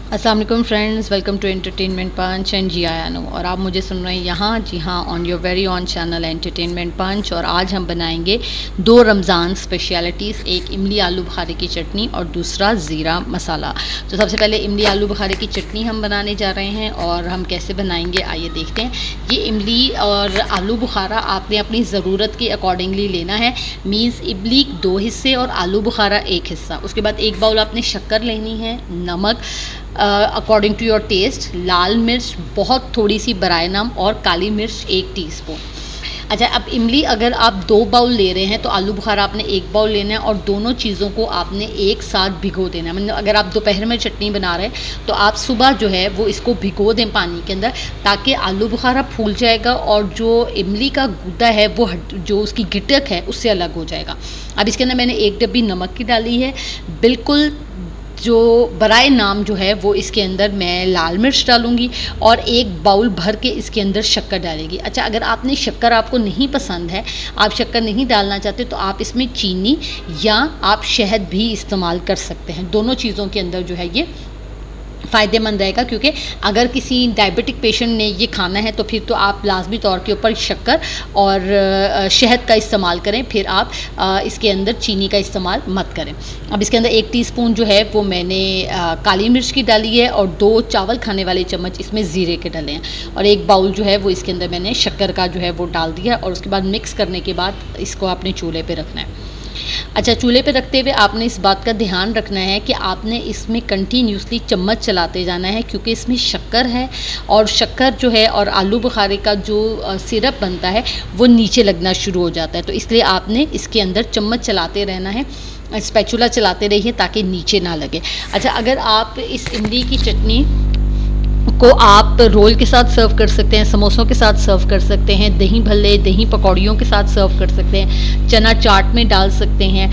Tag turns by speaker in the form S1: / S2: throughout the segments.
S1: अस्सलाम वालेकुम friends, welcome to entertainment punch and जी आयानो। और आप मुझे सुन रहे हैं यहाँ, जी हाँ, on your very own channel entertainment punch. और आज हम बनाएंगे दो रमज़ान स्पेशलिटीज़, एक इमली आलू बुखारे की चटनी और दूसरा ज़ीरा मसाला। तो सबसे पहले इमली आलू बुखारे की चटनी हम बनाने जा रहे हैं और हम कैसे बनाएंगे आइए देखते हैं। ये इमली और आलू बुखारा आपने अपनी ज़रूरत के अकॉर्डिंगली लेना है। मीन्स इमली 2 हिस्से और आलू बुखारा 1 हिस्सा। उसके बाद 1 बाउल आपने शक्कर लेनी है, नमक अकॉर्डिंग टू योर टेस्ट, लाल मिर्च बहुत थोड़ी सी बराए नाम और काली मिर्च 1 टीस्पून। अच्छा, अब इमली अगर आप 2 बाउल ले रहे हैं तो आलू बुखारा आपने 1 बाउल लेना है और दोनों चीज़ों को आपने एक साथ भिगो देना है। मतलब अगर आप दोपहर में चटनी बना रहे हैं तो आप सुबह जो है वो इसको भिगो दें पानी के अंदर, ताकि आलू बुखारा फूल जाएगा और जो इमली का गूदा है वो जो उसकी गिटक है उससे अलग हो जाएगा। अब इसके अंदर मैंने 1 डब्बी नमक की डाली है, बिल्कुल जो बराए नाम जो है वो इसके अंदर मैं लाल मिर्च डालूंगी और 1 बाउल भर के इसके अंदर शक्कर डालेगी। अच्छा, अगर आपने शक्कर आपको नहीं पसंद है, आप शक्कर नहीं डालना चाहते, तो आप इसमें चीनी या आप शहद भी इस्तेमाल कर सकते हैं। दोनों चीज़ों के अंदर जो है ये फ़ायदेमंद रहेगा, क्योंकि अगर किसी डायबिटिक पेशेंट ने ये खाना है तो फिर तो आप लाजमी तौर के ऊपर शक्कर और शहद का इस्तेमाल करें, फिर आप इसके अंदर चीनी का इस्तेमाल मत करें। अब इसके अंदर 1 टीस्पून जो है वो मैंने काली मिर्च की डाली है और 2 चावल खाने वाले चम्मच इसमें ज़ीरे के डाले हैं और 1 बाउल जो है वो इसके अंदर मैंने शक्कर का जो है वो डाल दिया और उसके बाद मिक्स करने के बाद इसको आपने चूल्हे पर रखना है। अच्छा, चूल्हे पे रखते हुए आपने इस बात का ध्यान रखना है कि आपने इसमें कंटिन्यूसली चम्मच चलाते जाना है, क्योंकि इसमें शक्कर है और शक्कर जो है और आलू बुखारे का जो सिरप बनता है वो नीचे लगना शुरू हो जाता है। तो इसलिए आपने इसके अंदर चम्मच चलाते रहना है, स्पैचुला चलाते रहिए ताकि नीचे ना लगे। अच्छा, अगर आप इस इमली की चटनी को आप रोल के साथ सर्व कर सकते हैं, समोसों के साथ सर्व कर सकते हैं, दही भल्ले, दही पकौड़ियों के साथ सर्व कर सकते हैं, चना चाट में डाल सकते हैं,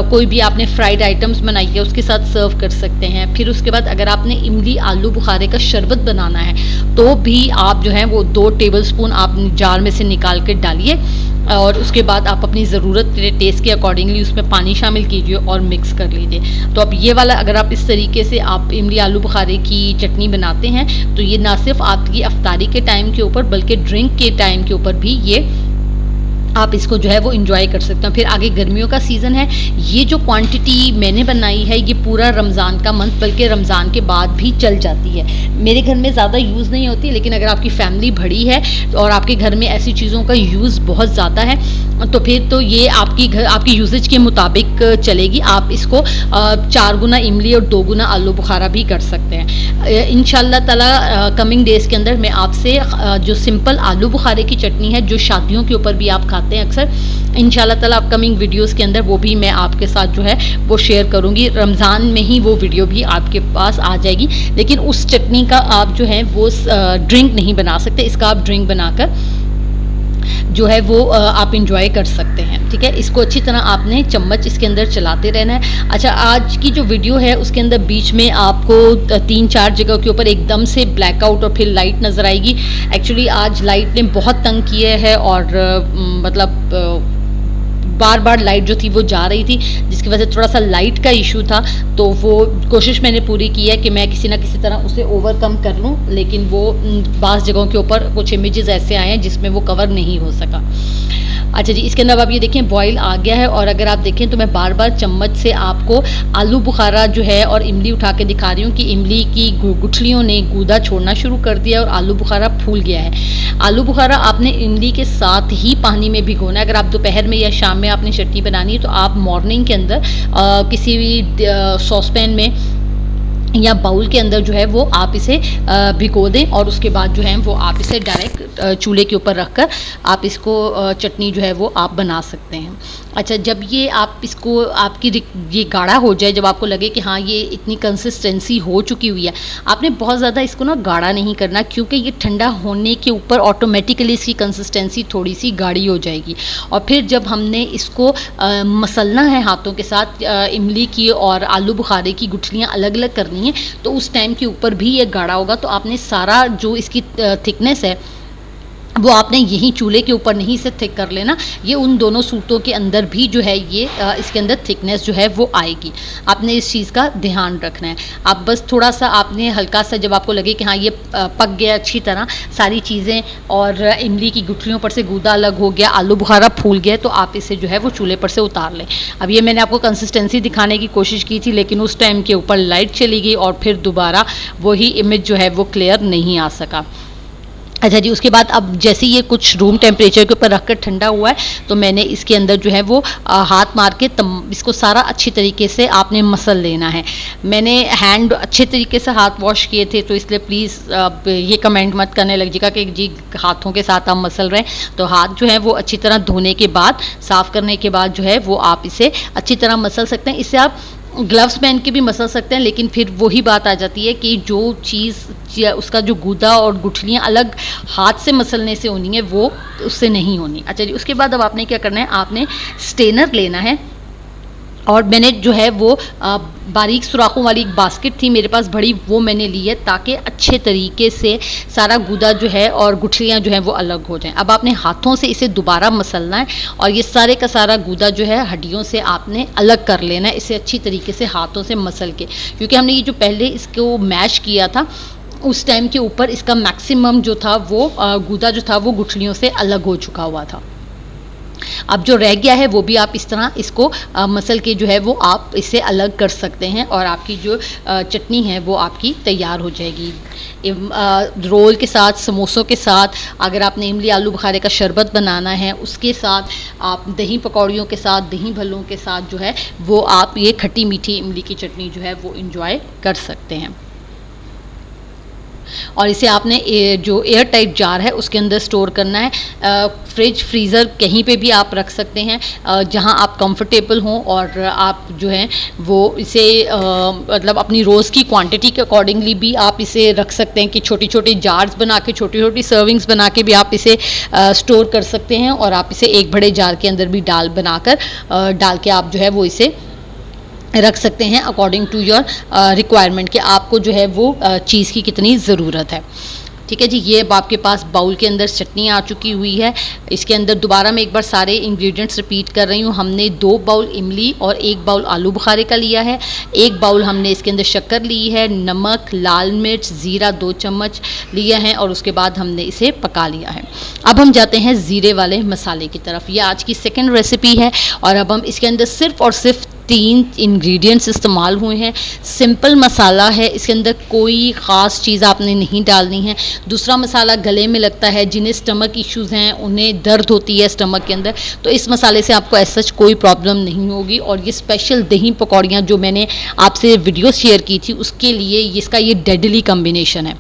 S1: कोई भी आपने फ्राइड आइटम्स बनाई है उसके साथ सर्व कर सकते हैं। फिर उसके बाद अगर आपने इमली आलू बुखारे का शरबत बनाना है तो भी आप जो है वो 2 टेबलस्पून आप जार में से निकाल कर डालिए और उसके बाद आप अपनी ज़रूरत के टेस्ट के अकॉर्डिंगली उसमें पानी शामिल कीजिए और मिक्स कर लीजिए। तो अब ये वाला अगर आप इस तरीके से आप इमली आलू बुखारे की चटनी बनाते हैं तो ये ना सिर्फ आपकी अफ्तारी के टाइम के ऊपर बल्कि ड्रिंक के टाइम के ऊपर भी ये आप इसको जो है वो इन्जॉय कर सकते हैं। फिर आगे गर्मियों का सीज़न है, ये जो क्वांटिटी मैंने बनाई है ये पूरा रमज़ान का मंथ बल्कि रमज़ान के बाद भी चल जाती है। मेरे घर में ज़्यादा यूज़ नहीं होती, लेकिन अगर आपकी फैमिली बड़ी है और आपके घर में ऐसी चीज़ों का यूज़ बहुत ज़्यादा है तो फिर तो ये आपकी यूजेज के मुताबिक चलेगी। आप इसको 4 गुना इमली और 2 गुना आलू बुखारा भी कर सकते हैं। इंशाल्लाह ताला कमिंग डेज़ के अंदर मैं आपसे जो सिंपल आलू बुखारे की चटनी है जो शादियों के ऊपर भी आप खाते हैं अक्सर, इंशाल्लाह ताला अपकमिंग वीडियोस के अंदर वो भी मैं आपके साथ जो है वो शेयर करूँगी। रमज़ान में ही वो वीडियो भी आपके पास आ जाएगी, लेकिन उस चटनी का आप जो है वो ड्रिंक नहीं बना सकते, इसका आप ड्रिंक बनाकर जो है वो आप इंजॉय कर सकते हैं। ठीक है, इसको अच्छी तरह आपने चम्मच इसके अंदर चलाते रहना है। अच्छा, आज की जो वीडियो है उसके अंदर बीच में आपको 3-4 जगह के ऊपर एकदम से ब्लैकआउट और फिर लाइट नज़र आएगी। एक्चुअली आज लाइट ने बहुत तंग किए है और मतलब बार बार लाइट जो थी वो जा रही थी, जिसकी वजह से थोड़ा सा लाइट का इशू था। तो वो कोशिश मैंने पूरी की है कि मैं किसी ना किसी तरह उसे ओवरकम कर लूँ, लेकिन वो बाज़ जगहों के ऊपर कुछ इमेजेस ऐसे आए हैं जिसमें वो कवर नहीं हो सका। अच्छा जी, इसके अंदर आप ये देखें बॉईल आ गया है और अगर आप देखें तो मैं बार बार चम्मच से आपको आलू बुखारा जो है और इमली उठा के दिखा रही हूँ कि इमली की गुठलियों ने गूदा छोड़ना शुरू कर दिया और आलू बुखारा फूल गया है। आलू बुखारा आपने इमली के साथ ही पानी में भिगोना है। अगर आप दोपहर में या शाम में आपने चटनी बनानी है तो आप मॉर्निंग के अंदर किसी भी सॉसपैन में या बाउल के अंदर जो है वो आप इसे भिगो दें और उसके बाद जो है वो आप इसे डायरेक्ट चूल्हे के ऊपर रखकर आप इसको चटनी जो है वो आप बना सकते हैं। अच्छा, जब ये आप इसको आपकी ये गाढ़ा हो जाए, जब आपको लगे कि हाँ ये इतनी कंसिस्टेंसी हो चुकी हुई है, आपने बहुत ज़्यादा इसको ना गाढ़ा नहीं करना, क्योंकि ये ठंडा होने के ऊपर ऑटोमेटिकली इसकी कंसिस्टेंसी थोड़ी सी गाढ़ी हो जाएगी। और फिर जब हमने इसको मसलना है हाथों के साथ, इमली की और आलू बुखारे की गुठलियाँ अलग अलग करनी है, तो उस टाइम के ऊपर भी ये गाढ़ा होगा। तो आपने सारा जो इसकी थिकनेस है वो आपने यहीं चूल्हे के ऊपर नहीं से थिक कर लेना, ये उन दोनों सूतों के अंदर भी जो है ये इसके अंदर थिकनेस जो है वो आएगी। आपने इस चीज़ का ध्यान रखना है। आप बस थोड़ा सा आपने हल्का सा जब आपको लगे कि हाँ ये पक गया अच्छी तरह सारी चीज़ें, और इमली की गुठलियों पर से गूदा अलग हो गया, आलू बुखारा फूल गया, तो आप इसे जो है वो चूल्हे पर से उतार लें। अब ये मैंने आपको कंसिस्टेंसी दिखाने की कोशिश की थी, लेकिन उस टाइम के ऊपर लाइट चली गई और फिर दोबारा वही इमेज जो है वो क्लियर नहीं आ सका। अच्छा जी, उसके बाद अब जैसे ये कुछ रूम टेम्परेचर के ऊपर रख कर ठंडा हुआ है, तो मैंने इसके अंदर जो है वो हाथ मार के इसको सारा अच्छी तरीके से आपने मसल लेना है। मैंने हैंड अच्छे तरीके से हाथ वॉश किए थे, तो इसलिए प्लीज़ ये कमेंट मत करने लगिएगा कि जी हाथों के साथ आप मसल रहे हैं। तो हाथ जो है वो अच्छी तरह धोने के बाद, साफ़ करने के बाद जो है वो आप इसे अच्छी तरह मसल सकते हैं। इससे आप ग्लव्स पहन के भी मसल सकते हैं, लेकिन फिर वही बात आ जाती है कि जो चीज़ उसका जो गूदा और गुठलियाँ अलग हाथ से मसलने से होनी है वो उससे नहीं होनी। अच्छा जी, उसके बाद अब आपने क्या करना है, आपने स्टेनर लेना है, और मैंने जो है वो बारीक सुराखों वाली एक बास्केट थी मेरे पास बड़ी, वो मैंने ली है ताकि अच्छे तरीके से सारा गूदा जो है और गुठलियाँ जो हैं वो अलग हो जाएं। अब आपने हाथों से इसे दोबारा मसलना है, और ये सारे का सारा गूदा जो है हड्डियों से आपने अलग कर लेना है, इसे अच्छी तरीके से हाथों से मसल के, क्योंकि हमने ये जो पहले इसको मैश किया था उस टाइम के ऊपर इसका मैक्सिमम जो था वो गूदा जो था वो गुठलियों से अलग हो चुका हुआ था। अब जो रह गया है वो भी आप इस तरह इसको मसल के जो है वो आप इसे अलग कर सकते हैं, और आपकी जो चटनी है वो आपकी तैयार हो जाएगी। रोल के साथ, समोसों के साथ, अगर आपने इमली आलू बुखारे का शरबत बनाना है उसके साथ, आप दही पकौड़ियों के साथ, दही भल्लों के साथ जो है वो आप ये खट्टी मीठी इमली की चटनी जो है वो इंजॉय कर सकते हैं। और इसे आपने जो एयर टाइट जार है उसके अंदर स्टोर करना है। फ्रिज, फ्रीज़र कहीं पे भी आप रख सकते हैं जहां आप कंफर्टेबल हों, और आप जो है वो इसे मतलब अपनी रोज़ की क्वांटिटी के अकॉर्डिंगली भी आप इसे रख सकते हैं कि छोटी छोटी जार्स बना के, छोटी छोटी सर्विंग्स बना के भी आप इसे स्टोर कर सकते हैं, और आप इसे एक बड़े जार के अंदर भी डाल के आप जो है वो इसे रख सकते हैं अकॉर्डिंग टू योर रिक्वायरमेंट कि आपको जो है वो चीज़ की कितनी ज़रूरत है। ठीक है जी, ये अब आपके पास बाउल के अंदर चटनी आ चुकी हुई है। इसके अंदर दोबारा मैं एक बार सारे इंग्रेडिएंट्स रिपीट कर रही हूँ। हमने 2 बाउल इमली और 1 बाउल आलू बुखारे का लिया है, 1 बाउल हमने इसके अंदर शक्कर ली है, नमक, लाल मिर्च, ज़ीरा 2 चम्मच लिया है, और उसके बाद हमने इसे पका लिया है। अब हम जाते हैं ज़ीरे वाले मसाले की तरफ। ये आज की सेकेंड रेसिपी है, और अब हम इसके अंदर सिर्फ़ और सिर्फ 3 इंग्रेडिएंट्स इस्तेमाल हुए हैं। सिंपल मसाला है, इसके अंदर कोई ख़ास चीज़ आपने नहीं डालनी है। दूसरा मसाला गले में लगता है, जिन्हें स्टमक इश्यूज़ हैं, उन्हें दर्द होती है स्टमक के अंदर, तो इस मसाले से आपको ऐसा कोई प्रॉब्लम नहीं होगी। और ये स्पेशल दही पकौड़ियाँ जो मैंने आपसे वीडियो शेयर की थी उसके लिए इसका ये डेडली कम्बिनेशन है।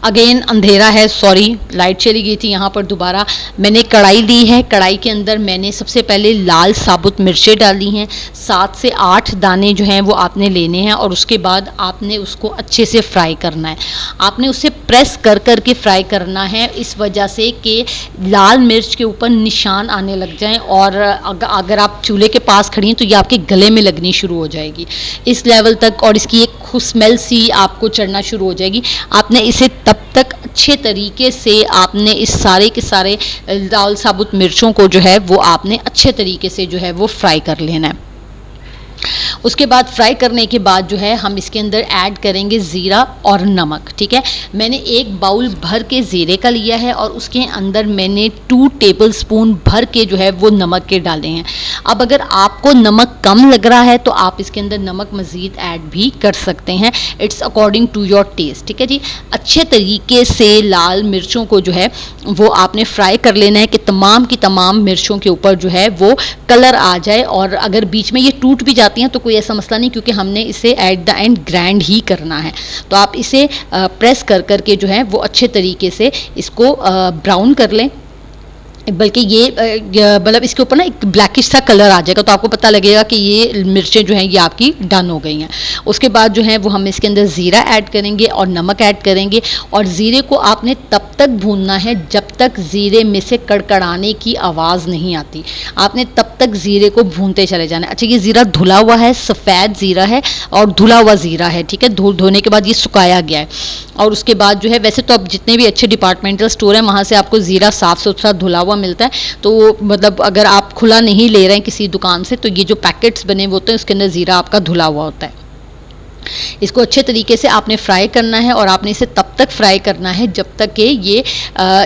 S1: अगेन अंधेरा है, सॉरी, लाइट चली गई थी यहाँ पर दोबारा। मैंने कढ़ाई ली है, कढ़ाई के अंदर मैंने सबसे पहले लाल साबुत मिर्चें डाली हैं, 7 से 8 दाने जो हैं वो आपने लेने हैं, और उसके बाद आपने उसको अच्छे से फ्राई करना है। आपने उसे प्रेस कर कर के फ्राई करना है, इस वजह से कि लाल मिर्च के ऊपर निशान आने लग जाएं, और अगर आप चूल्हे के पास खड़ी हैं तो ये आपके गले में लगनी शुरू हो जाएगी इस लेवल तक, और इसकी एक स्मेल सी आपको चढ़ना शुरू हो जाएगी। आपने इसे तब तक अच्छे तरीके से आपने इस सारे के सारे लाल साबुत मिर्चों को जो है वो आपने अच्छे तरीके से जो है वो फ्राई कर लेना है। उसके बाद फ्राई करने के बाद जो है हम इसके अंदर ऐड करेंगे ज़ीरा और नमक। ठीक है, मैंने 1 बाउल भर के ज़ीरे का लिया है, और उसके अंदर मैंने 2 टेबलस्पून भर के जो है वो नमक के डाले हैं। अब अगर आपको नमक कम लग रहा है तो आप इसके अंदर नमक मज़ीद ऐड भी कर सकते हैं, it's according to your taste. ठीक है जी, अच्छे तरीके से लाल मिर्चों को जो है वो आपने फ्राई कर लेना है कि तमाम की तमाम मिर्चों के ऊपर जो है वो कलर आ जाए, और अगर बीच में ये टूट भी जाती हैं तो कोई ऐसा मसला नहीं, क्योंकि हमने इसे एट द एंड ग्राइंड ही करना है। तो आप इसे प्रेस कर कर के जो है वो अच्छे तरीके से इसको ब्राउन कर लें, बल्कि ये मतलब इसके ऊपर ना एक ब्लैकिश सा कलर आ जाएगा, तो आपको पता लगेगा कि ये मिर्चें जो हैं ये आपकी डन हो गई हैं। उसके बाद जो है वो हम इसके अंदर ज़ीरा ऐड करेंगे और नमक ऐड करेंगे, और ज़ीरे को आपने तब तक भूनना है जब तक ज़ीरे में से कड़कड़ाने की आवाज़ नहीं आती। आपने तब तक ज़ीरे को भूनते चले जाना। अच्छा, ये ज़ीरा धुला हुआ है, सफ़ेद ज़ीरा है और धुला हुआ ज़ीरा है, ठीक है। धोने के बाद ये सुखाया गया है और उसके बाद जो है, वैसे तो अब जितने भी अच्छे डिपार्टमेंटल स्टोर हैं वहाँ से आपको ज़ीरा साफ़ सुथरा धुला हुआ मिलता है, तो मतलब अगर आप खुला नहीं ले रहे हैं किसी दुकान से, तो ये जो पैकेट्स बने हुए होते हैं उसके अंदर ज़ीरा आपका धुला हुआ होता है। इसको अच्छे तरीके से आपने फ्राई करना है और आपने इसे तब तक फ्राई करना है जब तक कि ये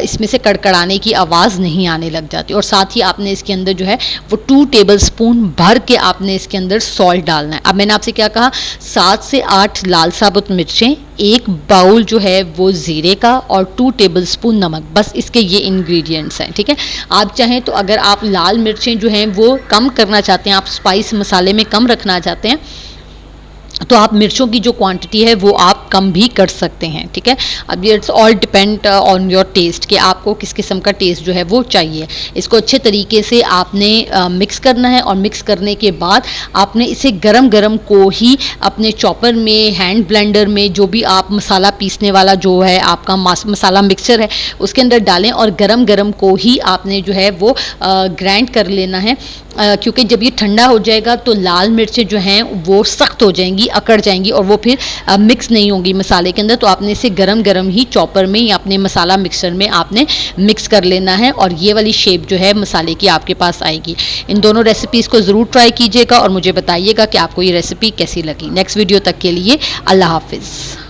S1: इसमें से कड़कड़ाने की आवाज़ नहीं आने लग जाती। और साथ ही आपने इसके अंदर जो है वो 2 टेबलस्पून भर के आपने इसके अंदर सॉल्ट डालना है। अब मैंने आपसे क्या कहा, 7 से 8 लाल साबुत मिर्चें, 1 बाउल जो है वो ज़ीरे का और 2 टेबलस्पून नमक, बस इसके ये इंग्रेडिएंट्स हैं, ठीक है। आप चाहें तो अगर आप लाल मिर्चें जो हैं वो कम करना चाहते हैं, आप स्पाइस मसाले में कम रखना चाहते हैं, तो आप मिर्चों की जो क्वांटिटी है वो आप कम भी कर सकते हैं, ठीक है। अब ये it's all depend on your taste कि आपको किस किस्म का टेस्ट जो है वो चाहिए। इसको अच्छे तरीके से आपने मिक्स करना है और मिक्स करने के बाद आपने इसे गरम गरम को ही अपने चॉपर में, हैंड ब्लेंडर में, जो भी आप मसाला पीसने वाला जो है आपका मसाला मिक्सचर है उसके अंदर डालें और गरम गरम को ही आपने जो है वो ग्राइंड कर लेना है, क्योंकि जब ये ठंडा हो जाएगा तो लाल मिर्चें जो हैं वो सख्त हो जाएंगी, अकड़ जाएंगी और वो फिर मिक्स नहीं होंगी मसाले के अंदर। तो आपने इसे गरम गरम ही चॉपर में या अपने मसाला मिक्सर में आपने मिक्स कर लेना है और ये वाली शेप जो है मसाले की आपके पास आएगी। इन दोनों रेसिपीज़ को ज़रूर ट्राई कीजिएगा और मुझे बताइएगा कि आपको ये रेसिपी कैसी लगी। नेक्स्ट वीडियो तक के लिए अल्लाह हाफिज़।